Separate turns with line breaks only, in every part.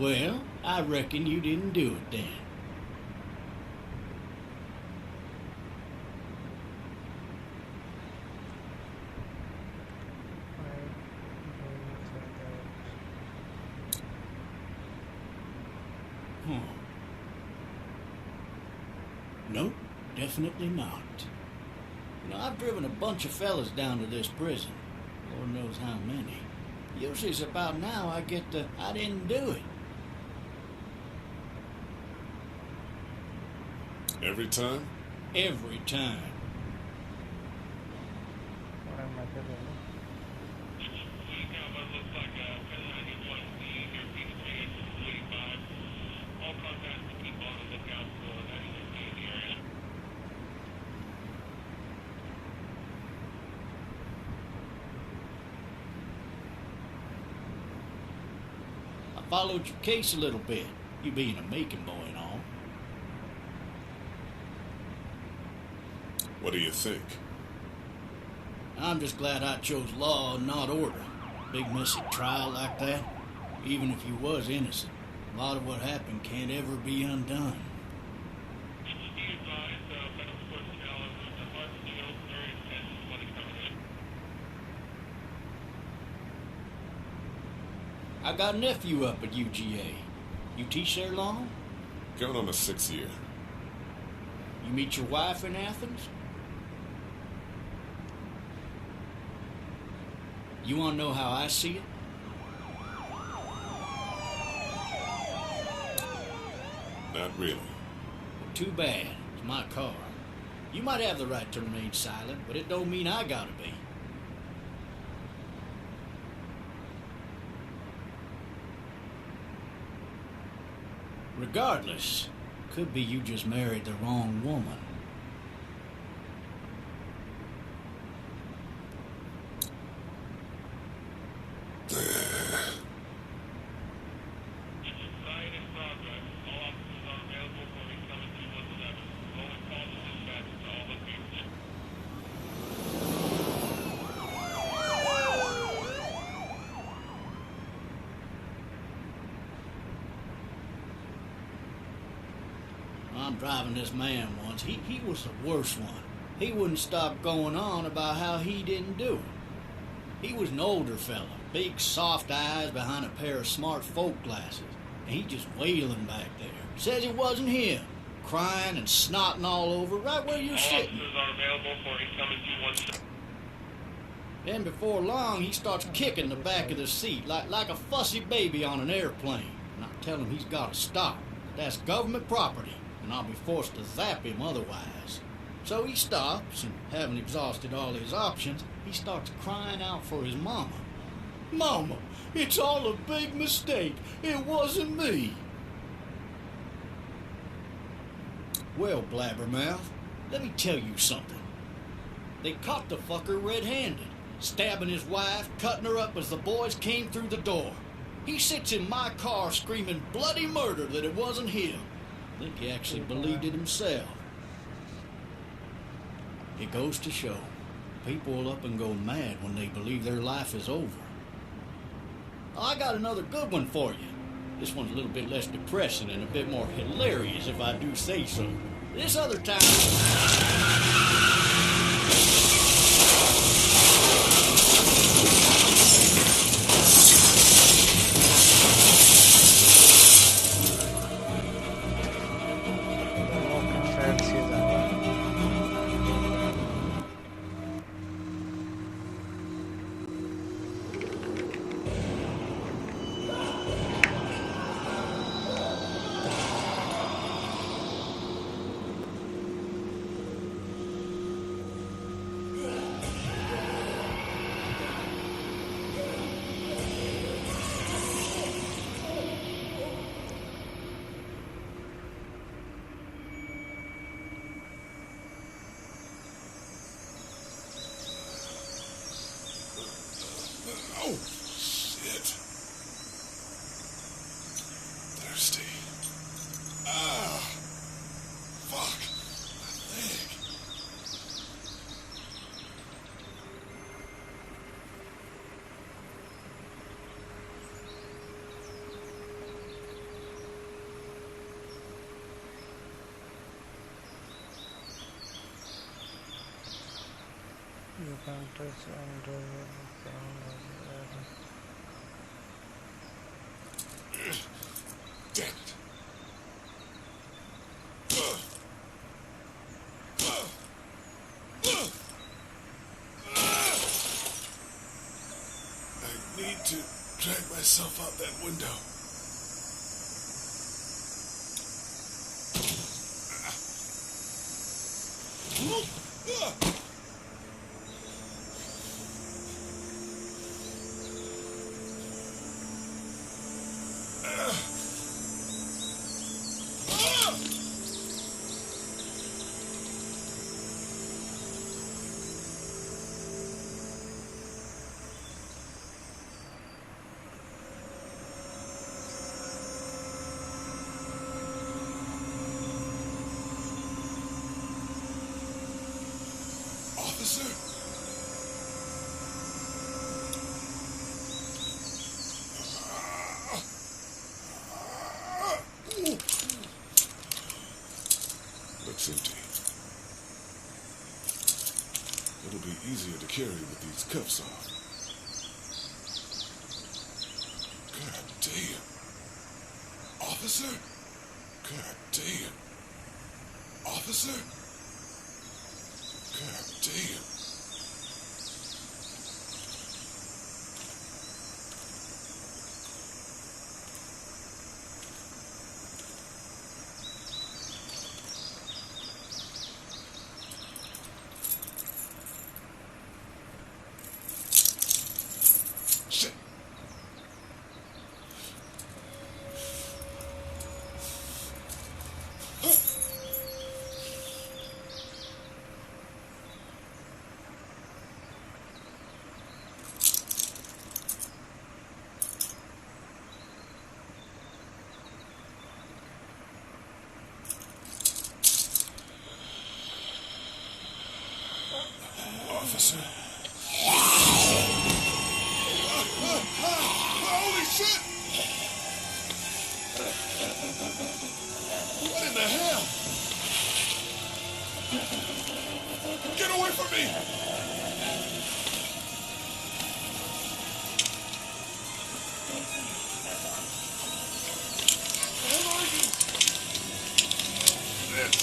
Well, I reckon you didn't do it then. Nope, definitely not. I've driven a bunch of fellas down to this prison. Lord knows how many. Usually it's about now I get the, I didn't do it.
Every time?
Every time. I followed your case a little bit, you being a Macon boy and all.
What do you think?
I'm just glad I chose law and not order. Big messy trial like that, even if you was innocent, a lot of what happened can't ever be undone. I got a nephew up at UGA. You teach there long?
Going on my 6th year.
You meet your wife in Athens? You want to know how I see it?
Not really.
Well, too bad. It's my car. You might have the right to remain silent, but it don't mean I gotta be. Regardless, could be you just married the wrong woman. I'm driving this man once. He was the worst one. He wouldn't stop going on about how he didn't do it. He was an older fella, big soft eyes behind a pair of smart folk glasses, and he just wailing back there. Says it wasn't him, crying and snotting all over right where you're sitting.
Officers are available for incoming 217.
Then before long, he starts kicking the back of the seat like a fussy baby on an airplane. And I tell him he's got to stop. That's government property, and I'll be forced to zap him otherwise. So he stops, and having exhausted all his options, he starts crying out for his mama. Mama, it's all a big mistake. It wasn't me. Well, blabbermouth, let me tell you something. They caught the fucker red-handed, stabbing his wife, cutting her up as the boys came through the door. He sits in my car screaming bloody murder that it wasn't him. I think he actually believed it himself. It goes to show, people will up and go mad when they believe their life is over. I got another good one for you. This one's a little bit less depressing and a bit more hilarious if I do say so. This other time...
You can touch and
Damn it. I need to drag myself out that window. Officer? Looks empty. It'll be easier to carry with these cuffs off. God damn. Officer? God damn. Officer? God damn. Shit. Officer? Holy shit! What in the hell? Get away from me! Hold on. Shit.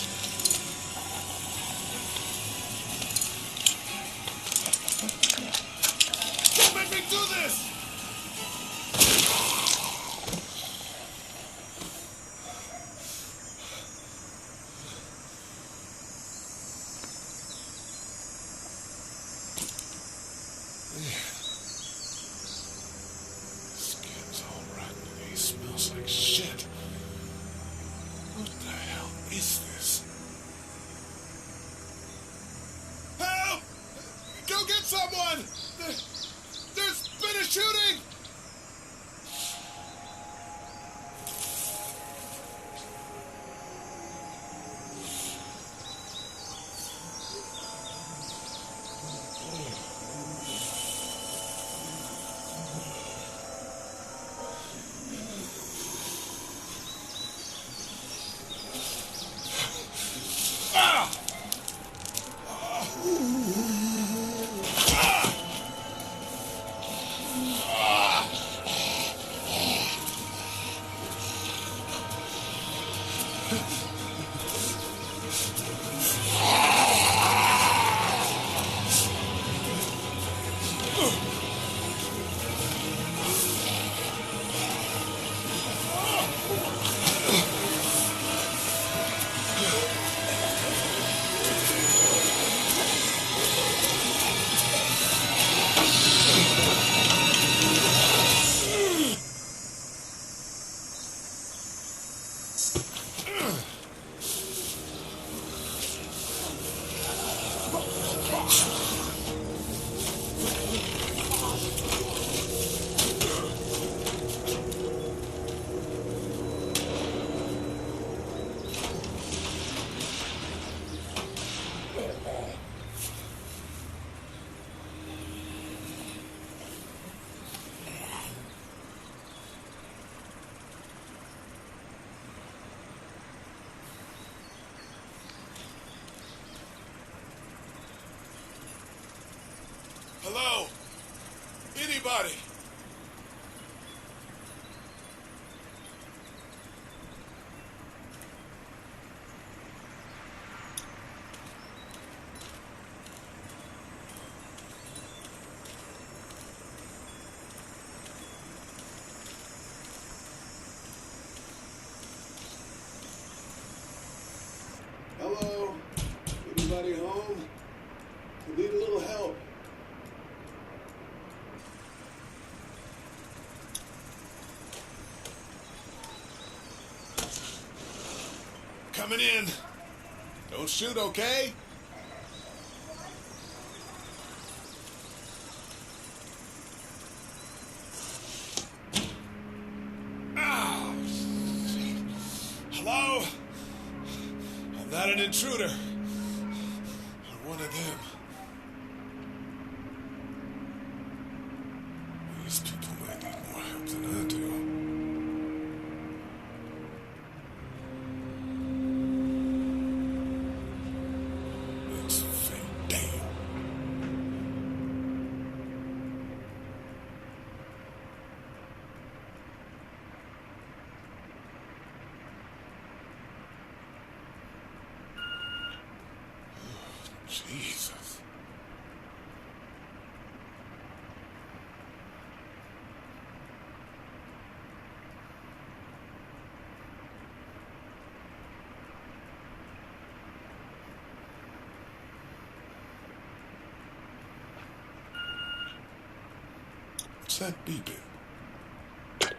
Don't make me do this! Skin's all rotten and he smells like shit. What the hell is this? Help! Go get someone! There's been a shooting! everybody.
Hello? Anybody home? We need a little help.
Coming in. Don't shoot, okay? Ow! Shit. Hello? I'm not an intruder. I'm one of them. These people might need more help than I do. It's fate. Damn. Jesus. What's that beeping?
3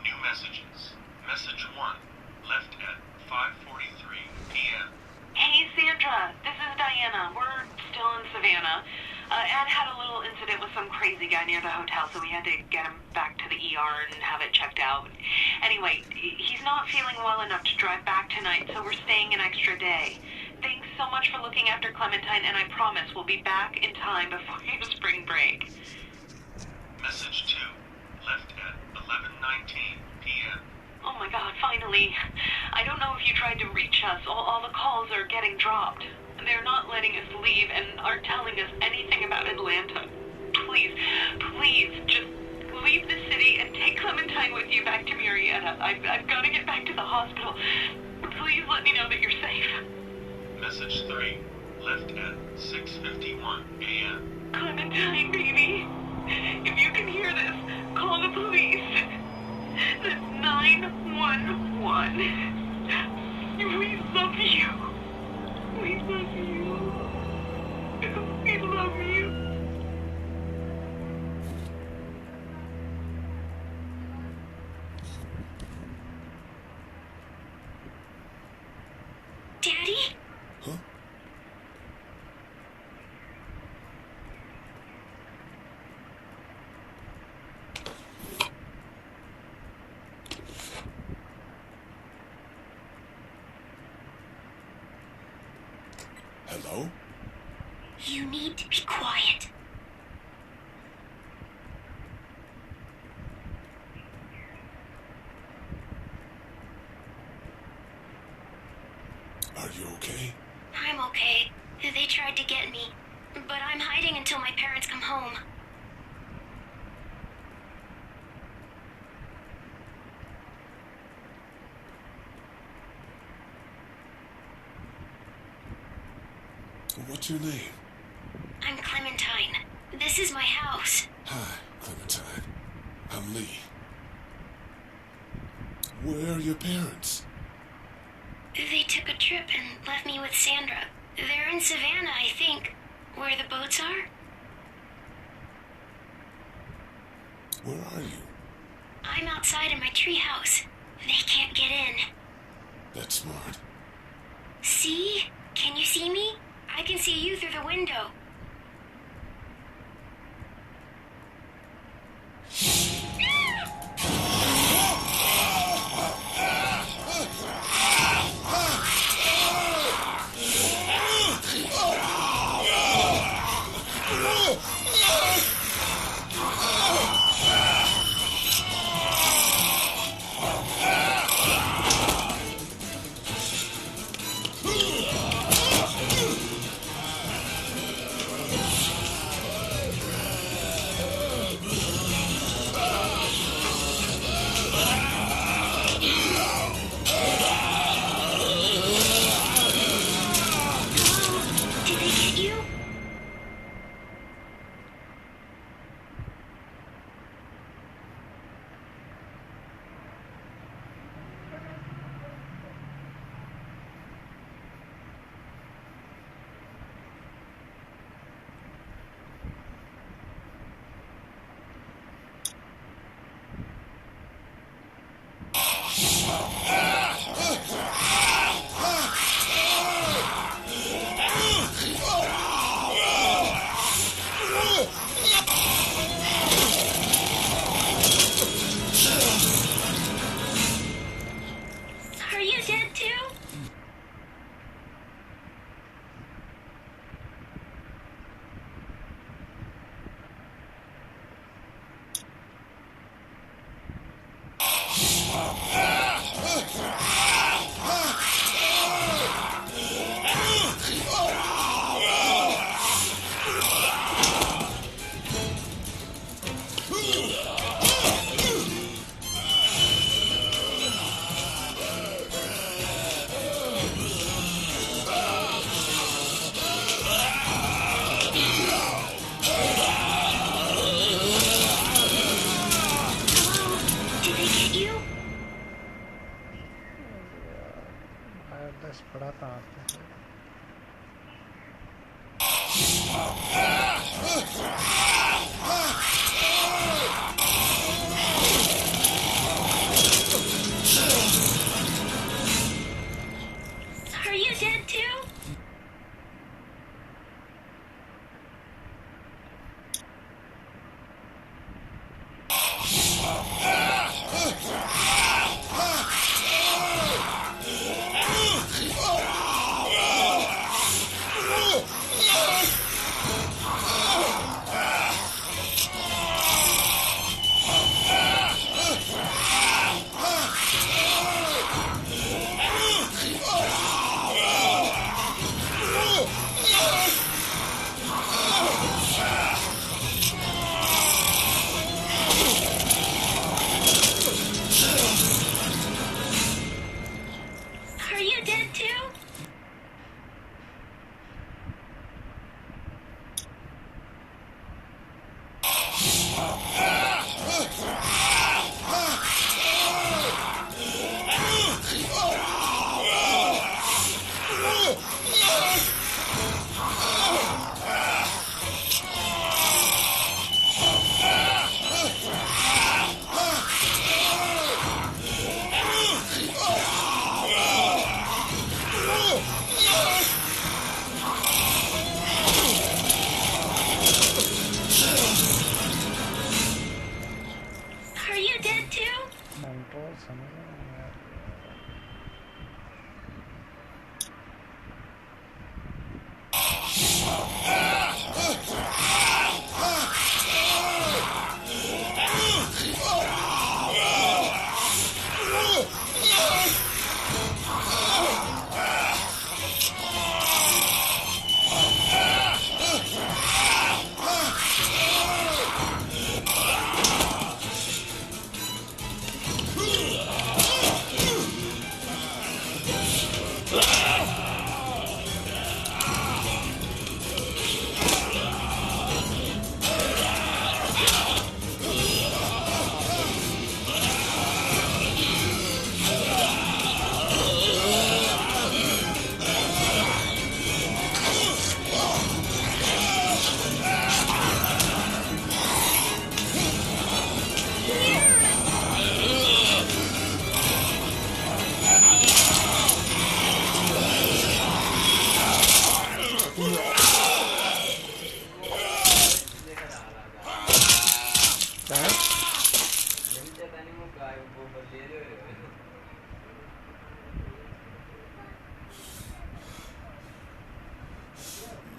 new messages. Message 1, left at 5:43 p.m.
Hey, Sandra, this is Diana. We're still in Savannah. Ed had a little incident with some crazy guy near the hotel, so we had to get him back to the ER and have it checked out. Anyway, he's not feeling well enough to drive back tonight, so we're staying an extra day. Thanks so much for looking after Clementine, and I promise we'll be back in time before your spring break.
Message 2, left at 11:19 p.m.
Oh my god, finally. I don't know if you tried to reach us. All the calls are getting dropped. They're not letting us leave and aren't telling us anything about Atlanta. Please, just leave the city and take Clementine with you back to Murrieta. I've got to get back to the hospital. Please let me know that you're safe.
Message 3, left at 6:51 a.m.
Clementine, baby. If you can hear this, call the police. That's 911. We love you. We love you. We love you.
Daddy?
Huh? Hello?
You need to be quiet.
Are you okay?
I'm okay. They tried to get me, but I'm hiding until my parents come home.
What's your name?
I'm Clementine. This is my house.
Hi, Clementine. I'm Lee. Where are your parents?
They took a trip and left me with Sandra. They're in Savannah, I think, where the boats are.
Where are you?
I'm outside in my treehouse. They can't get in.
That's smart.
See? Can you see me? I can see you through the window.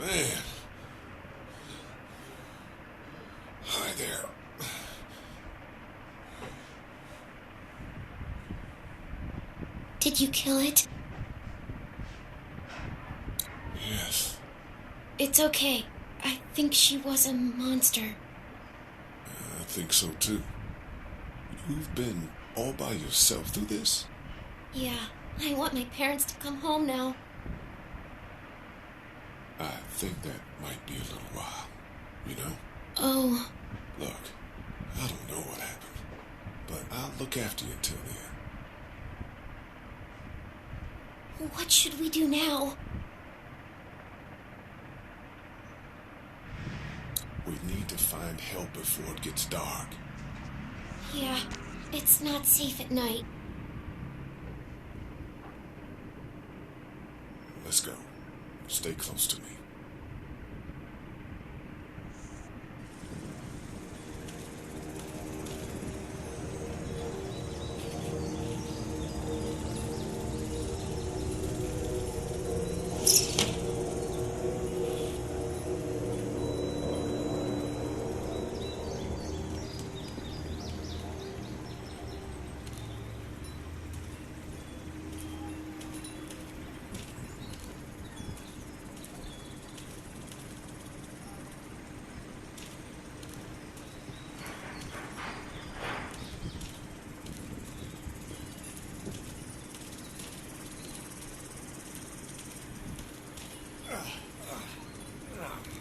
man. Hi there.
Did you kill it?
Yes.
It's okay. I think she was a monster.
I think so too. You've been all by yourself through this?
Yeah, I want my parents to come home now.
I think that might be a little while, you know?
Oh.
Look, I don't know what happened, but I'll look after you until then.
What should we do now?
We need to find help before it gets dark.
Yeah, it's not safe at night.
Let's go. Stay close to me.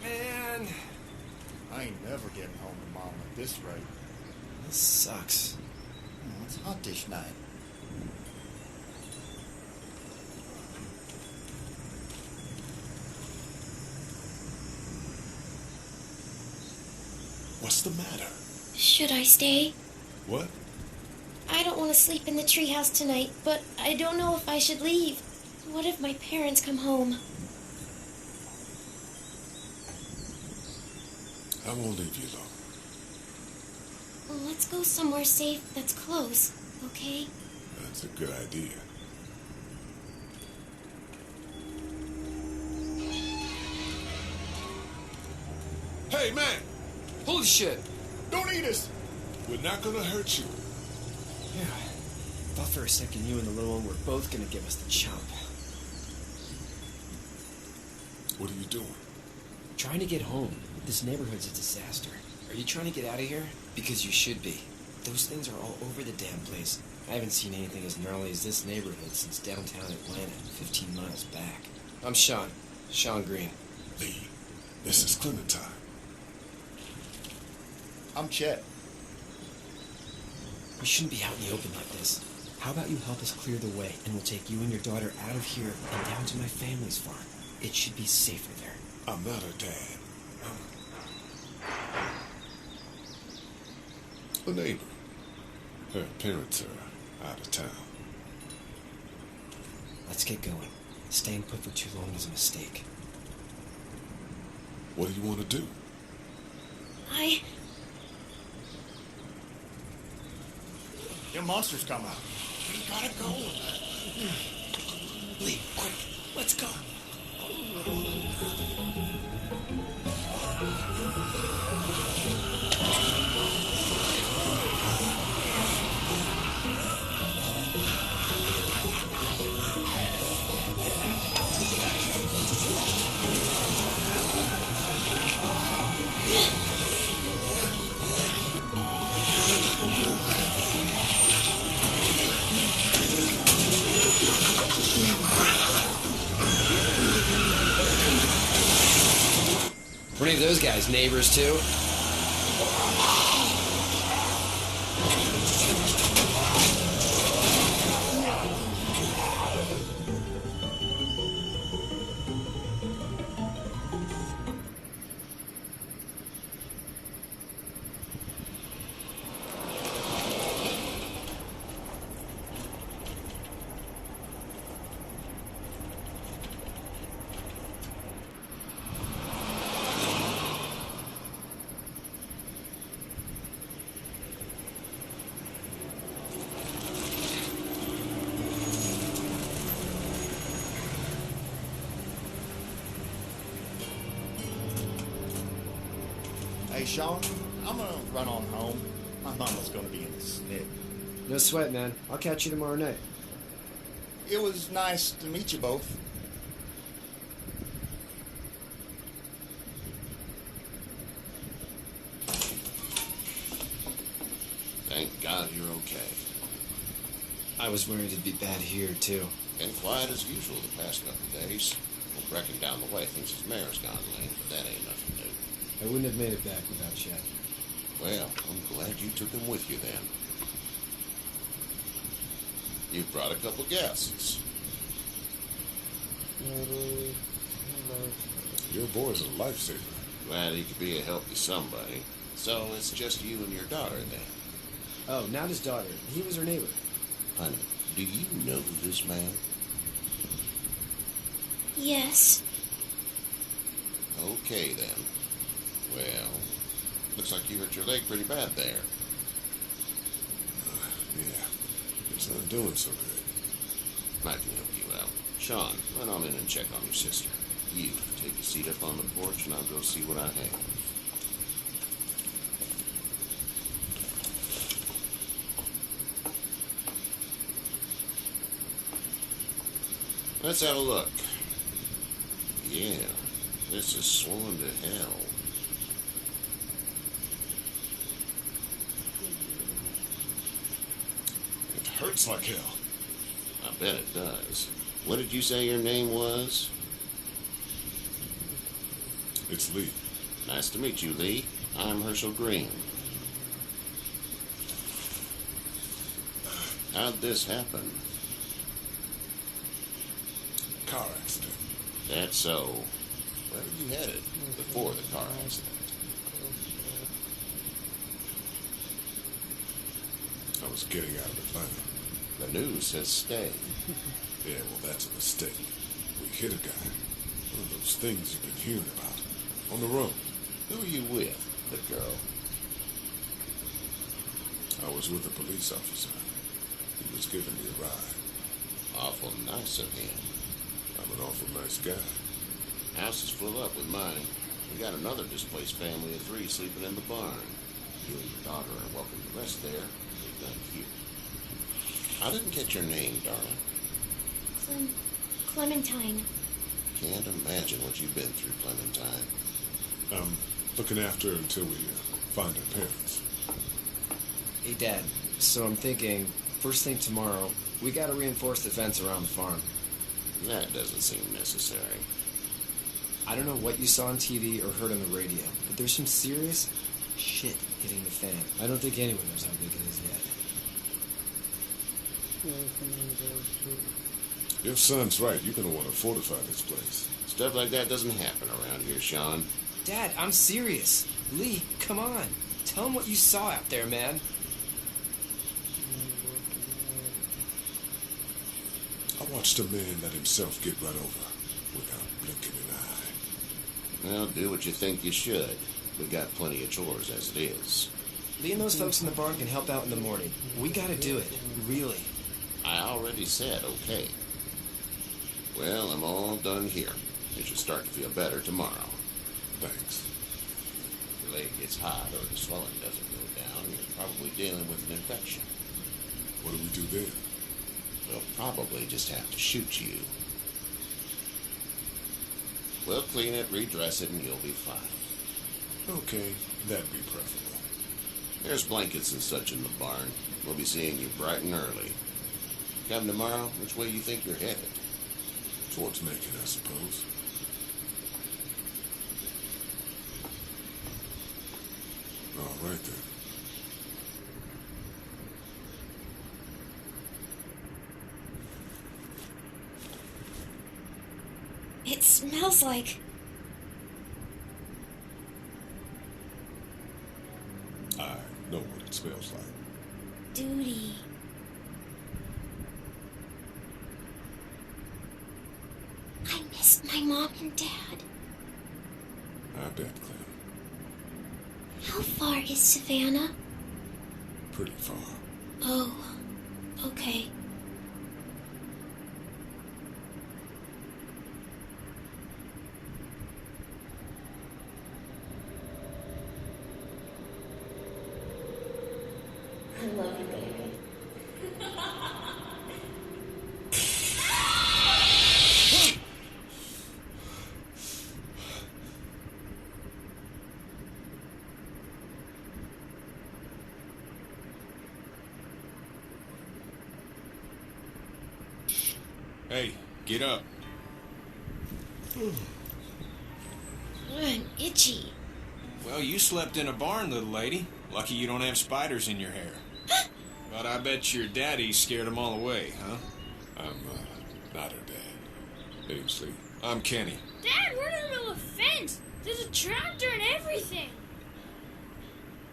Man,
I ain't never getting home to Mom at this rate.
this sucks.
It's hot this night.
What's the matter?
Should I stay?
What?
I don't want to sleep in the treehouse tonight, but I don't know if I should leave. What if my parents come home?
I won't leave you alone.
Let's go somewhere safe that's close, okay?
That's a good idea. Hey, man!
Holy shit!
Don't eat us! We're not gonna hurt you.
Yeah. Thought for a second you and the little one were both gonna give us the chomp.
What are you doing?
Trying to get home. This neighborhood's a disaster. Are you trying to get out of here? Because you should be. Those things are all over the damn place. I haven't seen anything as gnarly as this neighborhood since downtown Atlanta, 15 miles back. I'm Sean. Sean Green.
Lee, this is Clementine.
I'm Chet.
We shouldn't be out in the open like this. How about you help us clear the way, and we'll take you and your daughter out of here and down to my family's farm. It should be safer there.
I'm not her dad. I'm a neighbor. Her parents are out of town.
Let's get going. Staying put for too long is a mistake.
What do you want to do?
Your monsters come out.
We gotta go. Lee, quick, let's go. Were any of those guys neighbors too?
Hey, Sean, I'm gonna run on home. My mama's gonna be in the snip.
No sweat, man. I'll catch you tomorrow night.
It was nice to meet you both.
Thank God you're okay.
I was worried it'd be bad here, too.
Been quiet as usual the past couple of days. Well, Brecken down the way thinks his mare's gone lame, but that ain't nothing new.
I wouldn't have made it back without Chet.
Well, I'm glad you took him with you then. You brought a couple guests.
Your boy's a lifesaver.
Glad he could be a help to somebody. So it's just you and your daughter then.
Oh, not his daughter. He was her neighbor.
Honey, do you know this man?
Yes.
Okay then. Well, looks like you hurt your leg pretty bad there.
Yeah, it's not doing so good.
I can help you out. Sean, run on in and check on your sister. You take a seat up on the porch and I'll go see what I have. Let's have a look. Yeah, this is swollen to hell.
It hurts like hell.
I bet it does. What did you say your name was?
It's Lee.
Nice to meet you, Lee. I'm Herschel Green. How'd this happen?
Car accident.
That's so. Where were you headed before the car accident?
I was getting out of Atlanta.
The news says stay.
Yeah, well, that's a mistake. We hit a guy. One of those things you've been hearing about. On the road.
Who are you with? The girl.
I was with a police officer. He was giving me a ride.
Awful nice of him.
I'm an awful nice guy.
House is full up with mine. We got another displaced family of 3 sleeping in the barn. You and your daughter are welcome to rest there. We're done here. I didn't get your name, darling.
Clementine.
Can't imagine what you've been through, Clementine.
I'm looking after her until we find her parents.
Hey, Dad. So I'm thinking, first thing tomorrow, we gotta reinforce the fence around the farm.
That doesn't seem necessary.
I don't know what you saw on TV or heard on the radio, but there's some serious shit hitting the fan. I don't think anyone knows how big it is yet.
Your son's right. You're going to want to fortify this place.
Stuff like that doesn't happen around here, Sean.
Dad, I'm serious. Lee, come on. Tell him what you saw out there, man.
I watched a man let himself get run over without blinking an eye.
Well, do what you think you should. We got plenty of chores as it is.
Lee and those folks in the barn can help out in the morning. We gotta do it. Really.
I already said okay. Well, I'm all done here. You should start to feel better tomorrow.
Thanks.
If your leg gets hot or the swelling doesn't go down, you're probably dealing with an infection.
What do we do then?
We'll probably just have to shoot you. We'll clean it, redress it, and you'll be fine.
Okay, that'd be preferable.
There's blankets and such in the barn. We'll be seeing you bright and early. Come tomorrow, which way you think you're headed?
Towards Macon, I suppose. All right, then.
It smells like...
I know what it smells like.
duty. I miss my mom and dad.
I bet, Clem.
How far is Savannah?
Pretty far.
Oh, okay. I love you, baby.
Hey, get up.
I'm itchy.
Well, you slept in a barn, little lady. Lucky you don't have spiders in your hair. But I bet your daddy scared them all away, huh?
I'm not her dad. Name's Lee.
I'm Kenny.
Dad, we're in the middle of a fence. There's a tractor and everything.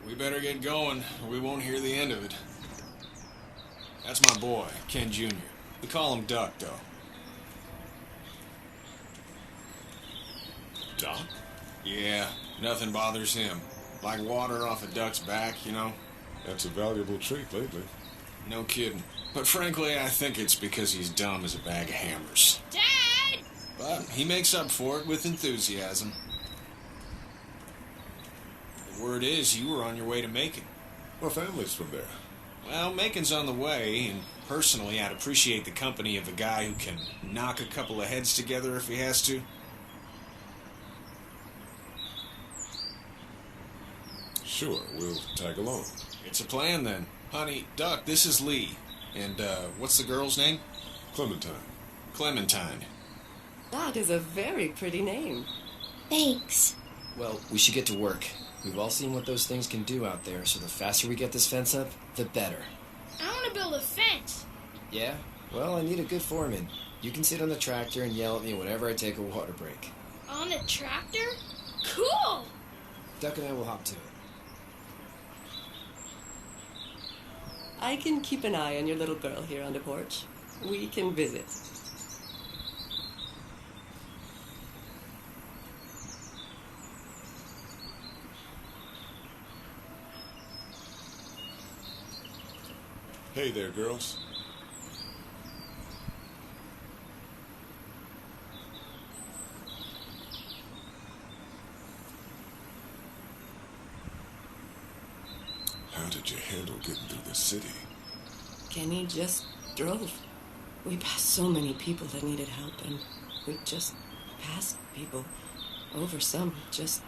We better get going, or we won't hear the end of it. That's my boy, Ken Jr. We call him Duck, though.
Doc?
Yeah, nothing bothers him. Like water off a duck's back, you know?
That's a valuable trait lately.
No kidding. But frankly, I think it's because he's dumb as a bag of hammers.
Dad!
But he makes up for it with enthusiasm. The word is you were on your way to Macon.
My family's from there.
Well, Macon's on the way, and personally, I'd appreciate the company of a guy who can knock a couple of heads together if he has to.
Sure, we'll tag along.
It's a plan, then. Honey, Duck, this is Lee. And, what's the girl's name?
Clementine.
Clementine.
That is a very pretty name.
Thanks.
Well, we should get to work. We've all seen what those things can do out there, so the faster we get this fence up, the better.
I want to build a fence.
Yeah? Well, I need a good foreman. You can sit on the tractor and yell at me whenever I take a water break.
On the tractor? Cool!
Duck and I will hop to it.
I can keep an eye on your little girl here on the porch. We can visit.
Hey there, girls. How did you handle getting through the city?
Kenny just drove. We passed so many people that needed help, and we just passed people. Over some. Just...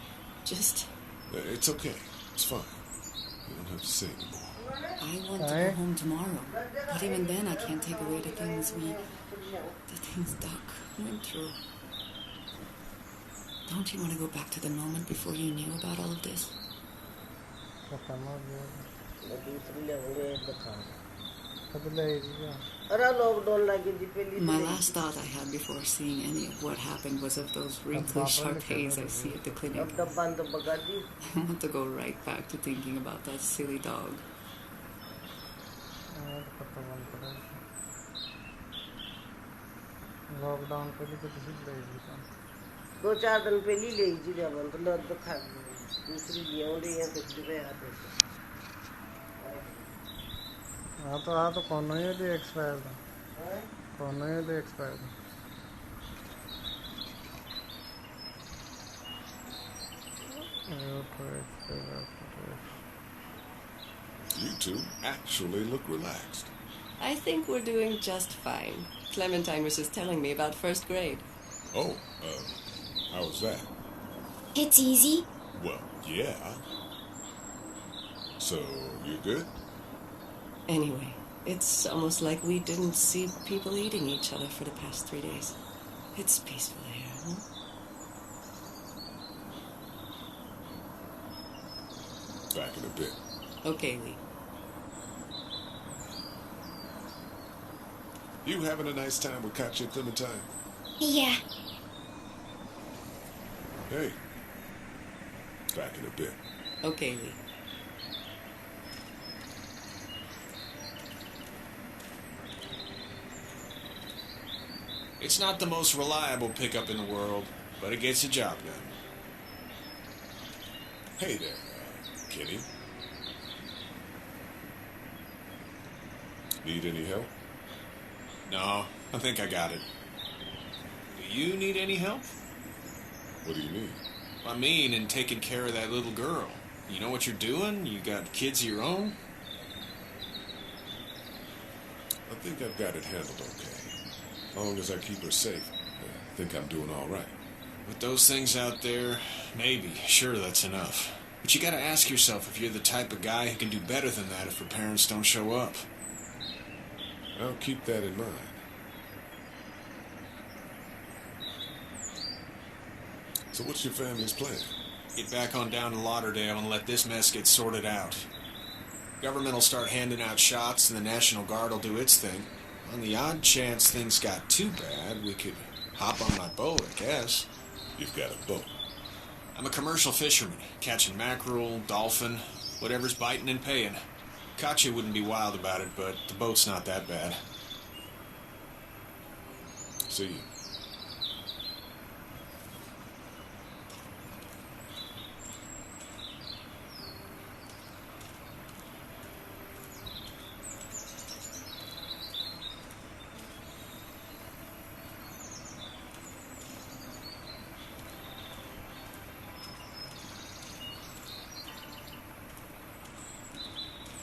It's okay. It's fine. You don't have to say anymore.
I want to go home tomorrow. But even then, I can't take away the things Duck went through. Don't you want to go back to the moment before you knew about all of this? My last thought I had before seeing any of what happened was of those wrinkly Shar-Peis I see at the clinic. I want to go right back to thinking about that silly dog.
Lockdown पे भी कुछ ही लेगी था
2-4 दिन पहले ले जी जब तो लग तो खा दूसरी लिए और ये कुछ भी आते
हाँ तो कौन है ये एक्सपायर था कौन है ये एक्सपायर था
You two actually look relaxed.
I think we're doing just fine. Clementine was just telling me about first grade.
Oh, how was that?
It's easy.
Well, yeah. So, you're good?
Anyway, it's almost like we didn't see people eating each other for the past 3 days. It's peaceful here, huh?
Back in a bit.
Okay, Lee.
You having a nice time with Katya and Clementine?
Yeah.
Hey. Back in a bit.
Okay, Lee.
It's not the most reliable pickup in the world, but it gets the job done.
Hey there, Kenny. Need any help?
No, I think I got it. Do you need any help?
What do you mean?
I mean, in taking care of that little girl. You know what you're doing? You got kids of your own?
think I've got it handled okay. As long as I keep her safe, I think I'm doing all right.
With those things out there, maybe. Sure, that's enough. But you gotta ask yourself if you're the type of guy who can do better than that if her parents don't show up.
I'll keep that in mind. So what's your family's plan?
Get back on down to Lauderdale and let this mess get sorted out. Government will start handing out shots and the National Guard will do its thing. On the odd chance things got too bad, we could hop on my boat, I guess.
You've got a boat?
I'm a commercial fisherman, catching mackerel, dolphin, whatever's biting and paying. Katya wouldn't be wild about it, but the boat's not that bad.
See you.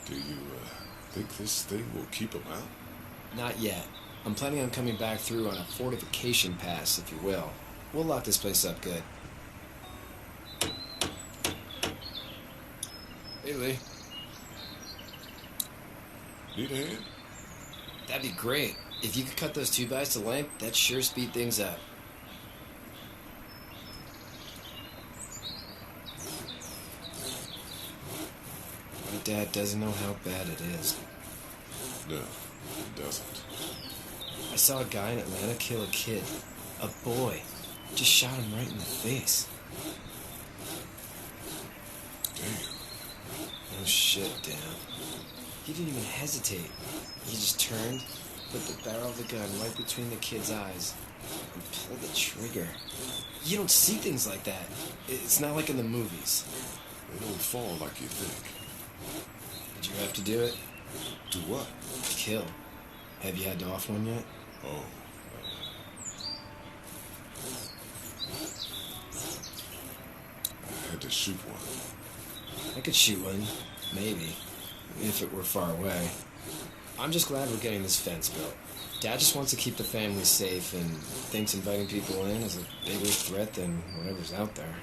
Do you think this thing will keep them out?
Not yet. I'm planning on coming back through on a fortification pass, if you will. We'll lock this place up good. Hey, Lee.
Need a hand?
That'd be great. If you could cut those 2x to length, that'd sure speed things up. My dad doesn't know how bad it is.
No, it doesn't.
I saw a guy in Atlanta kill a kid. A boy. Just shot him right in the face.
Damn.
No shit, Dan. He didn't even hesitate. He just turned, put the barrel of the gun right between the kid's eyes, and pulled the trigger. You don't see things like that. It's not like in the movies.
They don't fall like you think.
Did you have to do it?
Do what?
Kill. Have you had to off one yet?
Oh. I had to shoot one.
I could shoot one. Maybe. If it were far away. I'm just glad we're getting this fence built. Dad just wants to keep the family safe and thinks inviting people in is a bigger threat than whatever's out there.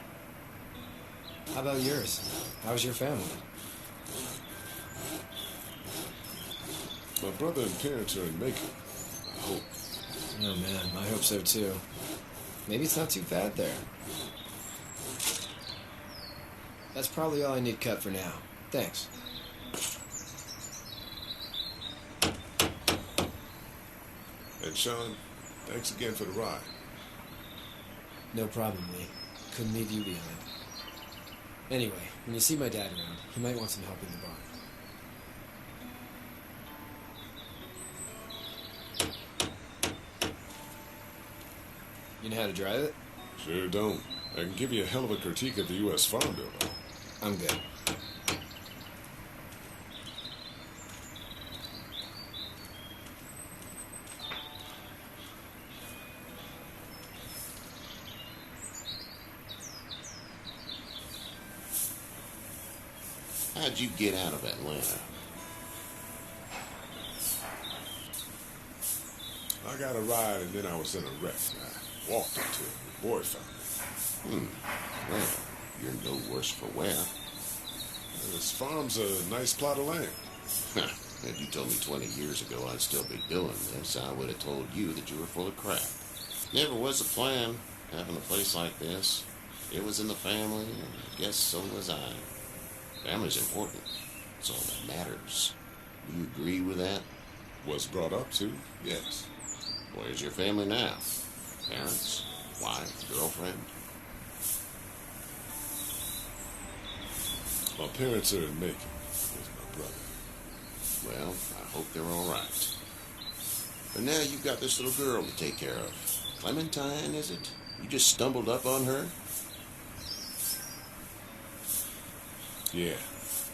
How about yours? How's your family?
My brother and parents are in Macon. I hope.
Oh man, I hope so too. Maybe it's not too bad there. That's probably all I need cut for now. Thanks.
And Sean, thanks again for the ride.
No problem, Lee. Couldn't leave you behind. Anyway, when you see my dad around, he might want some help in the barn. You know how to drive it?
Sure don't. I can give you a hell of a critique of the U.S. Farm Bill, though.
I'm good.
How'd you get out of Atlanta?
I got a ride and then I was in a wreck. I walked into it. The boy found me.
Well, you're no worse for wear.
This farm's a nice plot of land.
If you told me 20 years ago I'd still be doing this, I would have told you that you were full of crap. Never was a plan, having a place like this. It was in the family, and I guess so was I. Family's important. It's all that matters. Do you agree with that?
Was brought up to, yes.
Where's your family now? Parents? Wife? Girlfriend?
My parents are in Macon with my brother.
Well, I hope they're all right. But now you've got this little girl to take care of. Clementine, is it? You just stumbled up on her?
Yeah,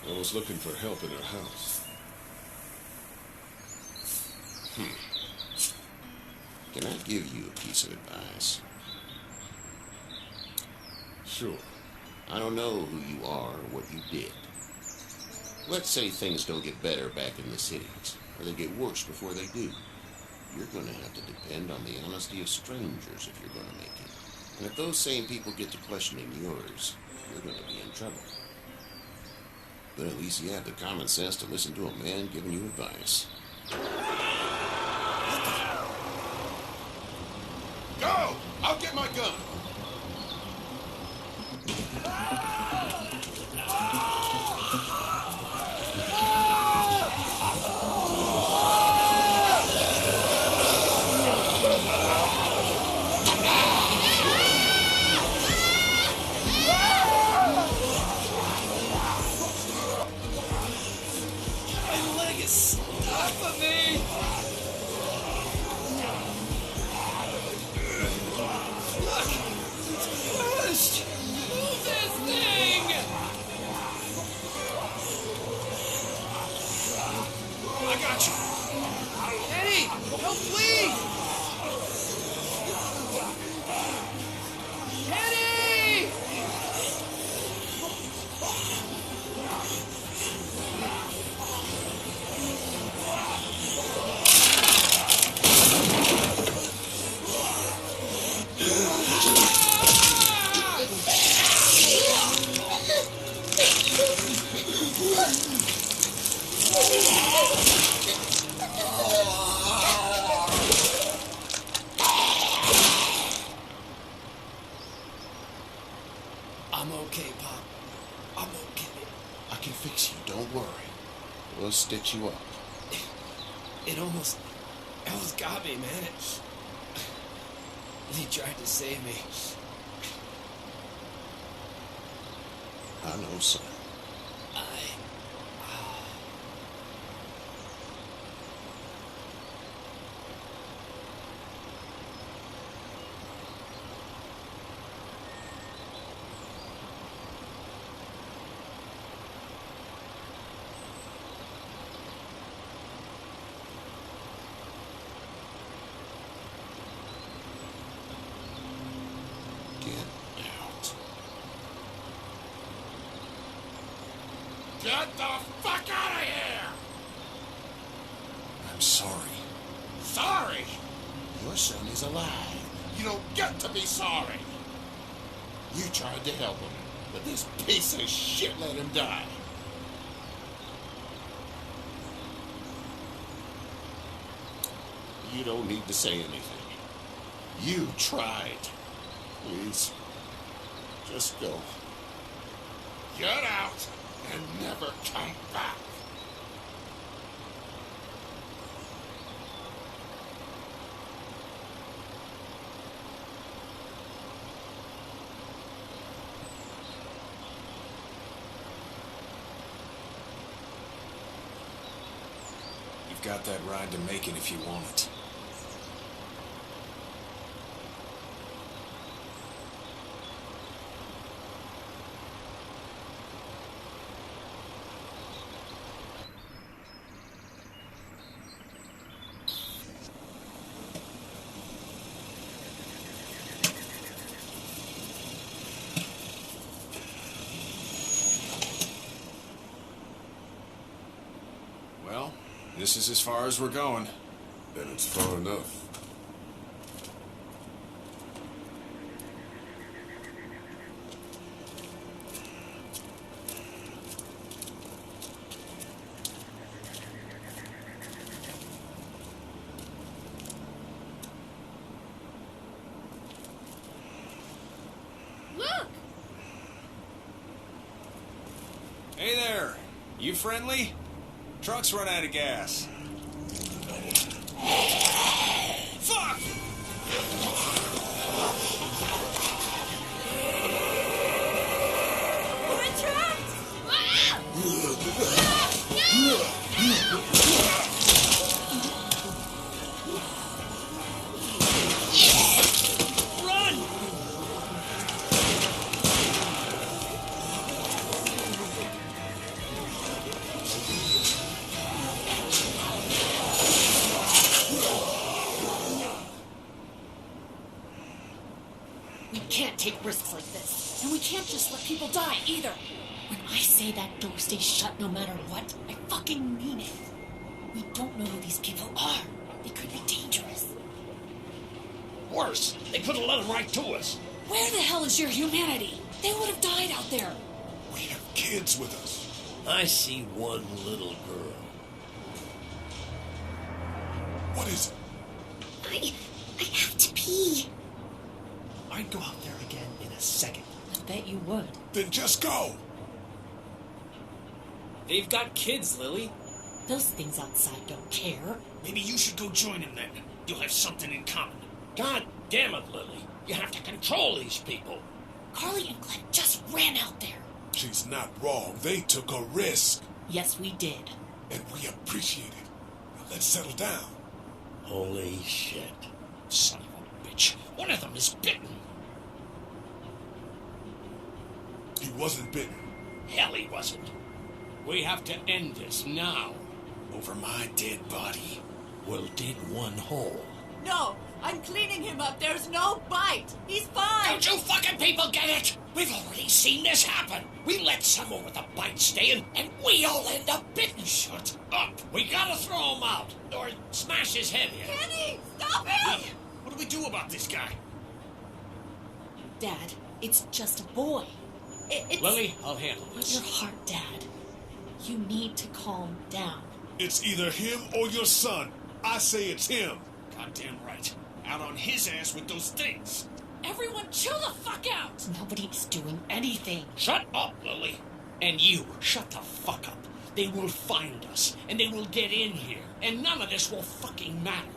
I was looking for help in her house.
Can I give you a piece of advice?
Sure.
I don't know who you are or what you did. Let's say things don't get better back in the cities. or they get worse before they do. You're going to have to depend on the honesty of strangers if you're going to make it. And if those same people get to questioning yours, you're going to be in trouble. But at least you have the common sense to listen to a man giving you advice. Go! I'll get my gun!
Stop of me! Look! It's crushed! Move this thing!
I got you!
Eddie! Help, please! Eddie! I'm okay, Pop. I'm okay.
I can fix you, don't worry. We'll stitch you up.
It almost got me, man. He tried to save me.
I know, son.
Get the fuck out of here!
I'm sorry.
Sorry?
Your son is alive.
You don't get to be sorry.
You tried to help him, but this piece of shit let him die. You don't need to say anything. You tried. Please, just go.
Get out and never come back.
You've got that ride to Macon if you want it. Well, this is as far as we're going.
Then it's far enough.
Look!
Hey there! You friendly? Truck's run out of gas. Fuck!
We're trapped! Ah!
Run!
We can't take risks like this. And we can't just let people die, either. When I say that door stays shut no matter what, I fucking mean it. We don't know who these people are. They could be dangerous.
Worse, they could have let them right to us.
Where the hell is your humanity? They would have died out there.
We have kids with us.
I see one little girl.
What is it?
I have to pee.
I'd go out there again in a second.
I bet you would.
Then just go.
They've got kids, Lily.
Those things outside don't care.
Maybe you should go join them then. You'll have something in common. God damn it, Lily. You have to control these people.
Carly and Glenn just ran out there.
She's not wrong. They took a risk.
Yes, we did.
And we appreciate it. Now let's settle down.
Holy shit. Son of a bitch. One of them is bitten.
He wasn't bitten.
Hell, he wasn't. We have to end this now.
Over my dead body.
We'll dig one hole.
No, I'm cleaning him up. There's no bite. He's fine.
Don't you fucking people get it? We've already seen this happen. We let someone with a bite stay in, and we all end up bitten. Shut up. We gotta throw him out, or smash his head in.
Kenny, stop him!
Hey, what do we do about this guy?
Dad, it's just a boy. It's...
Lily, I'll handle this.
Your heart, Dad. You need to calm down.
It's either him or your son. I say it's him.
Goddamn right. Out on his ass with those things.
Everyone chill the fuck out! Nobody's doing anything.
Shut up, Lily. And you, shut the fuck up. They will find us, and they will get in here, and none of this will fucking matter.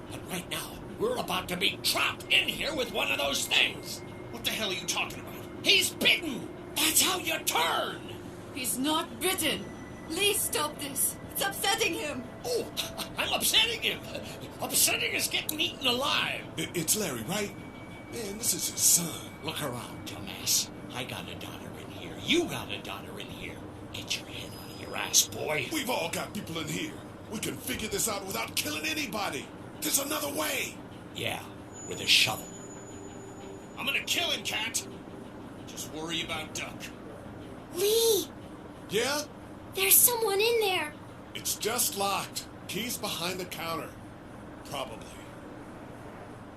But right now, we're about to be trapped in here with one of those things. What the hell are you talking about? He's bitten! That's how you turn!
He's not bitten. Lee, stop this. It's upsetting him.
Oh, I'm upsetting him. Upsetting is getting eaten alive.
It's Larry, right? Man, this is his son.
Look around, dumbass. I got a daughter in here. You got a daughter in here. Get your head out of your ass, boy.
We've all got people in here. We can figure this out without killing anybody. There's another way.
Yeah, with a shovel. I'm gonna kill him, Cat. Just worry about Duck.
Lee,
Yeah?
there's someone in there.
It's just locked. Key's behind the counter. Probably.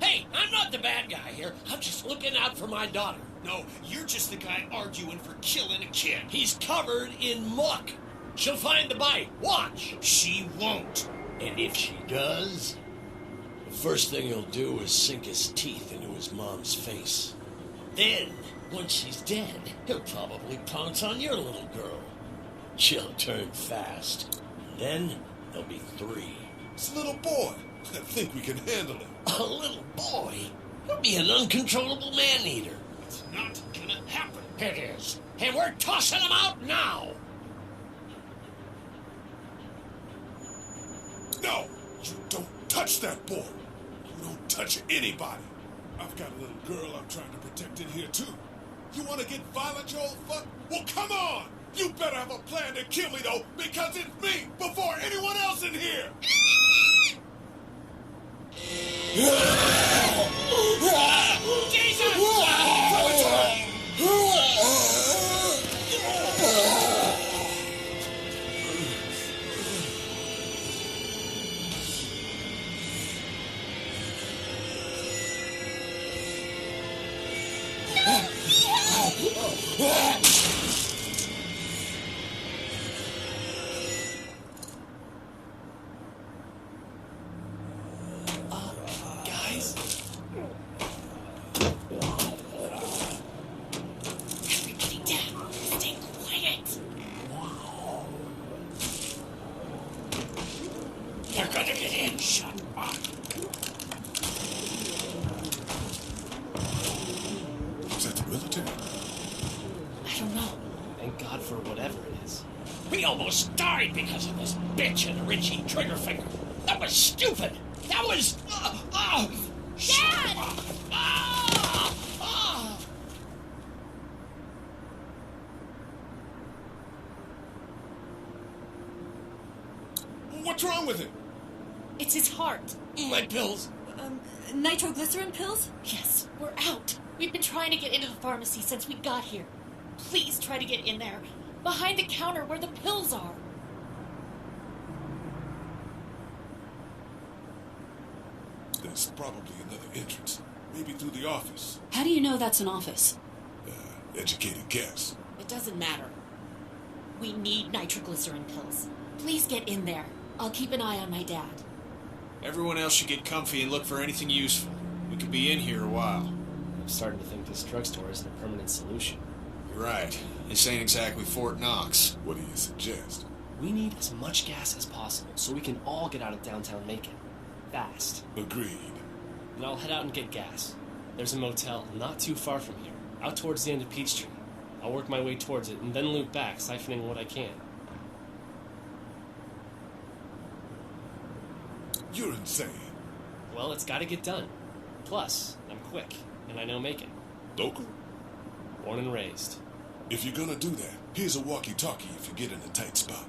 Hey, I'm not the bad guy here. I'm just looking out for my daughter. No, you're just the guy arguing for killing a kid. He's covered in muck. She'll find the bite. Watch. She won't. And if she does, the first thing he'll do is sink his teeth into his mom's face. Then, once she's dead, he'll probably pounce on your little girl. She'll turn fast. Then, there'll be 3.
It's a little boy. I think we can handle it.
A little boy? He'll be an uncontrollable man-eater. It's not gonna happen. It is. And we're tossing him out now.
No! You don't touch that boy. You don't touch anybody. I've got a little girl I'm trying to protect in here, too. You want to get violent, you old fuck? Well, come on! You better have a plan to kill me, though, because it's me before anyone else in here!
Jesus!
Guys?
Everybody down. Stay quiet.
They're gonna get in. Shut up.
Is that the military?
I don't know.
Thank God for whatever it is.
We almost died because of this bitch and the Richie trigger finger. That was stupid. That was...
Dad!
What's wrong with it?
It's his heart.
My pills.
Nitroglycerin pills?
Yes, we're out. We've been trying to get into the pharmacy since we got here. Please try to get in there. Behind the counter where the pills are.
There's probably another entrance. Maybe through the office.
How do you know that's an office?
Educated guess.
It doesn't matter. We need nitroglycerin pills. Please get in there. I'll keep an eye on my dad.
Everyone else should get comfy and look for anything useful. We could be in here a while.
I'm starting to think this drugstore isn't a permanent solution.
You're right. This ain't exactly Fort Knox.
What do you suggest?
We need as much gas as possible so we can all get out of downtown Macon. Fast.
Agreed.
Then I'll head out and get gas. There's a motel not too far from here, out towards the end of Peachtree. I'll work my way towards it and then loop back, siphoning what I can.
You're insane.
Well, it's gotta get done. Plus, I'm quick, and I know Macon.
Local?
Born and raised.
If you're gonna do that, here's a walkie-talkie if you get in a tight spot.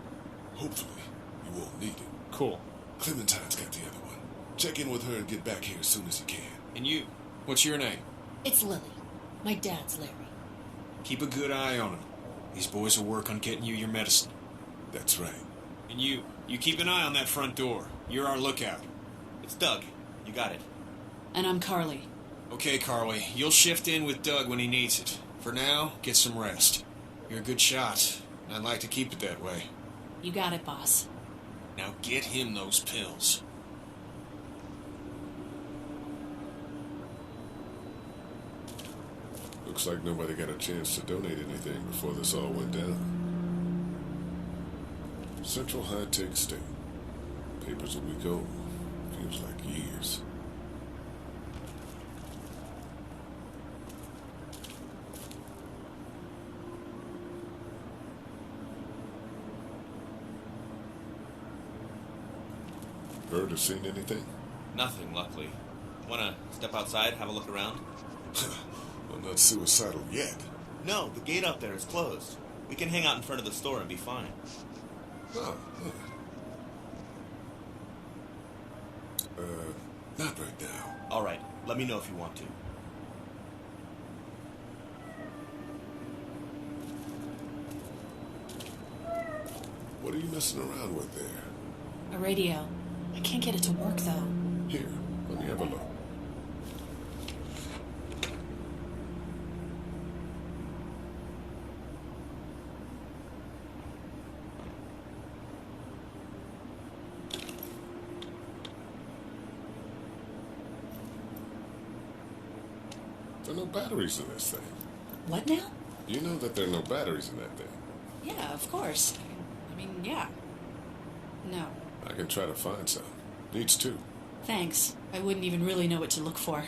Hopefully, you won't need it.
Cool.
Clementine's got the other one. Check in with her and get back here as soon as you can.
And you, what's your name?
It's Lily. My dad's Larry.
Keep a good eye on him. These boys will work on getting you your medicine.
That's right.
And you keep an eye on that front door. You're our lookout.
It's Doug. You got it.
And I'm Carly.
Okay, Carly. You'll shift in with Doug when he needs it. For now, get some rest. You're a good shot, and I'd like to keep it that way.
You got it, boss.
Now get him those pills.
Looks like nobody got a chance to donate anything before this all went down. Central High-Tech State. Papers a week old. Feels like years. Heard or seen anything?
Nothing, luckily. Wanna step outside, have a look around?
Well, not suicidal yet.
No, the gate up there is closed. We can hang out in front of the store and be fine.
Oh, not right now.
All right, let me know if you want to.
What are you messing around with there?
A radio. I can't get it to work, though.
Here, let me have a look. There are no batteries in this thing.
What now?
You know that there are no batteries in that thing.
Yeah, of course. I mean, yeah. No.
I can try to find some. Needs two.
Thanks. I wouldn't even really know what to look for.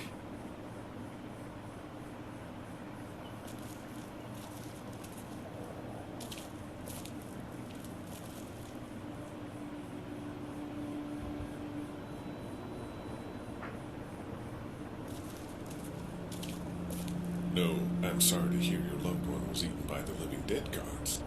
No, I'm sorry to hear your loved one was eaten by the living dead guards.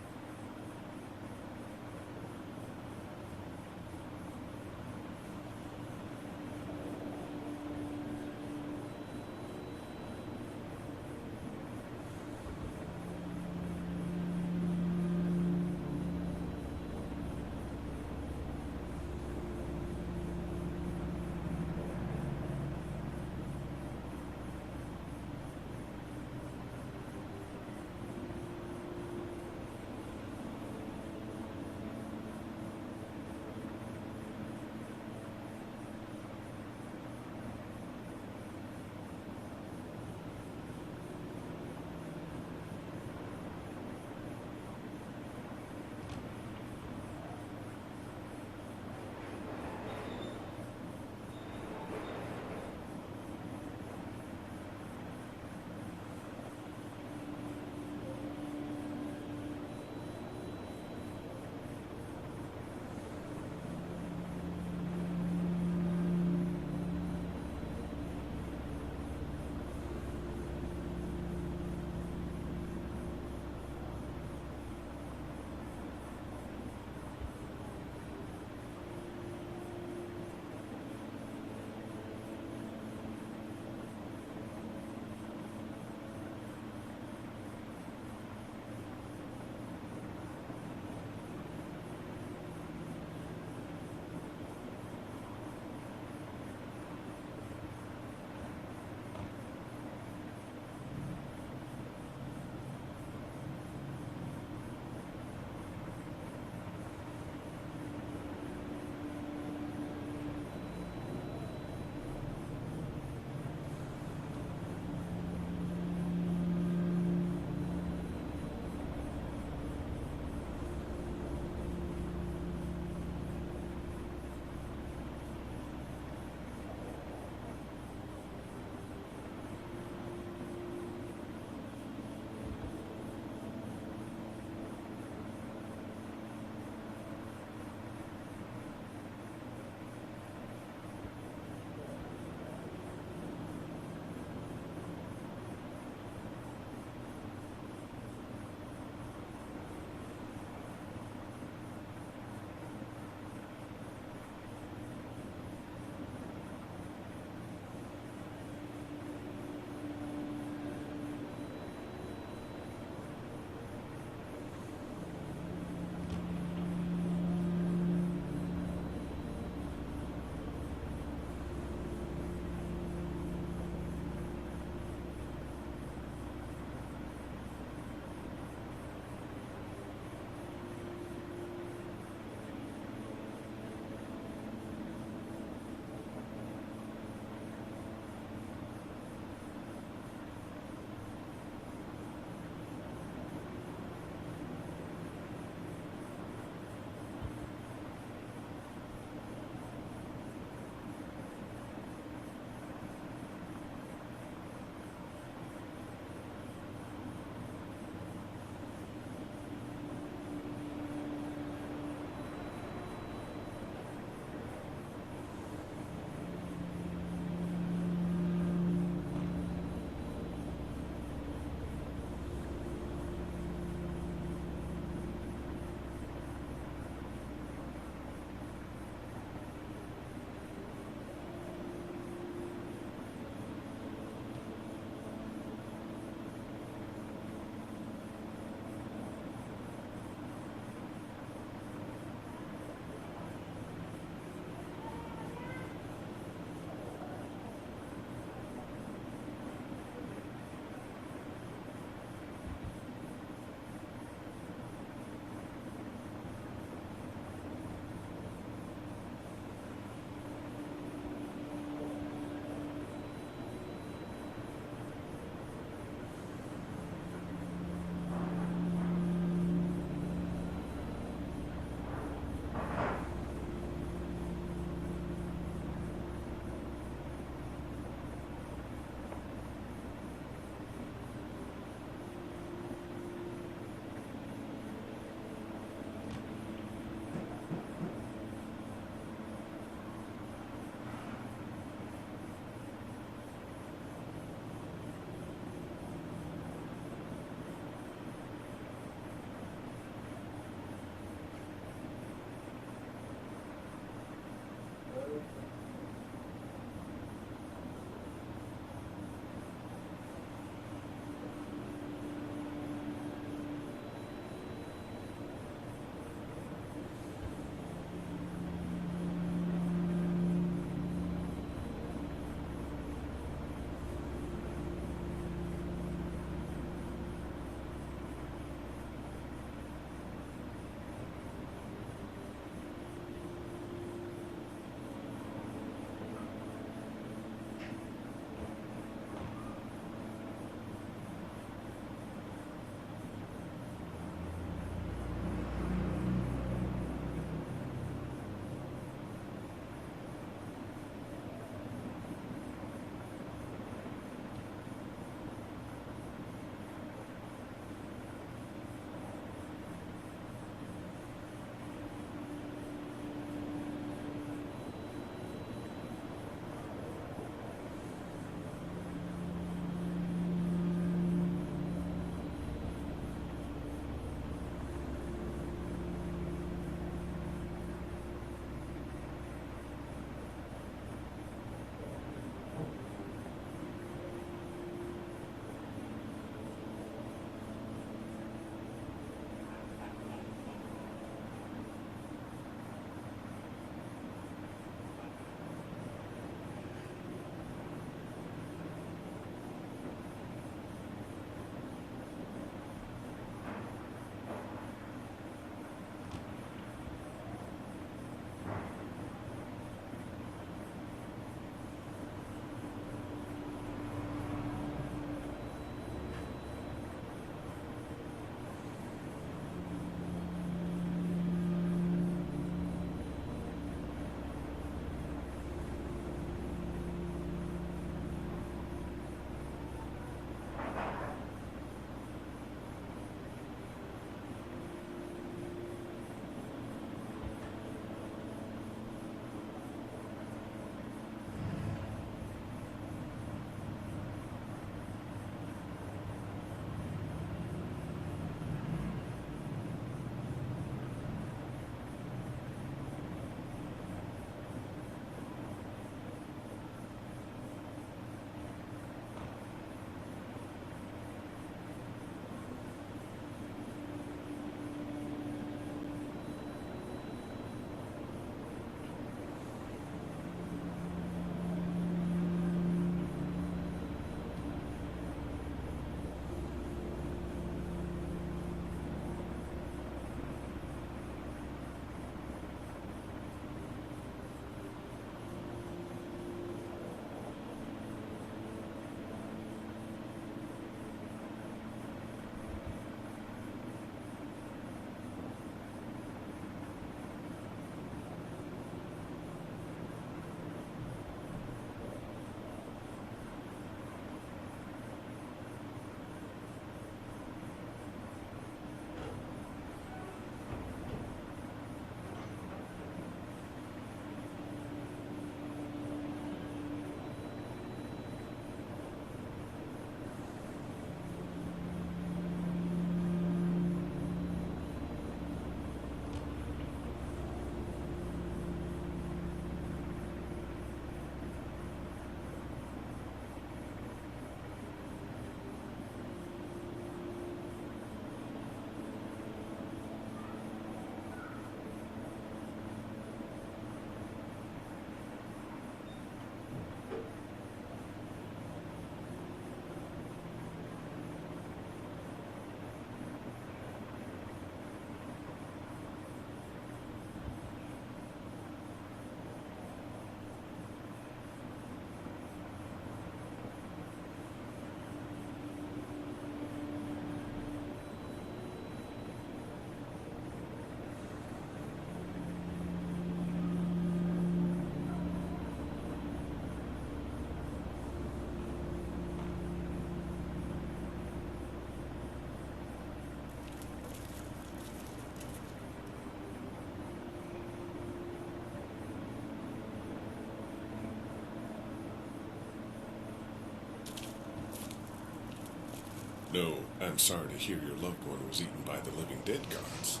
No, I'm sorry to hear your loved one was eaten by the living dead guards.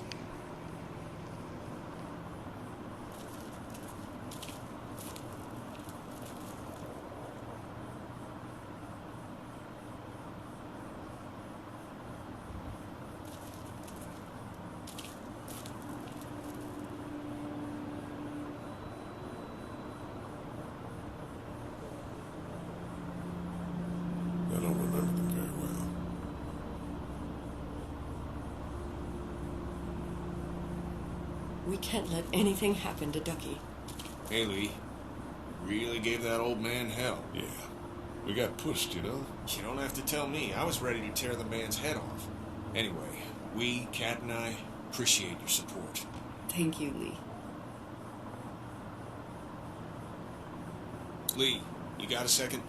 I don't remember them very well.
We can't let anything happen to Ducky.
Hey, Lee. Really gave that old man hell.
Yeah. We got pushed, you know?
You don't have to tell me. I was ready to tear the man's head off. Anyway, we, Kat and I, appreciate your support.
Thank you, Lee.
Lee, you got a second?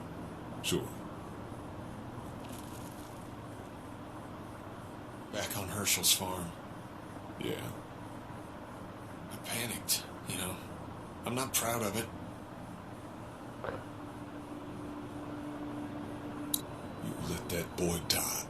Sure.
Back on Herschel's farm.
Yeah.
I panicked, you know. I'm not proud of it.
You let that boy die.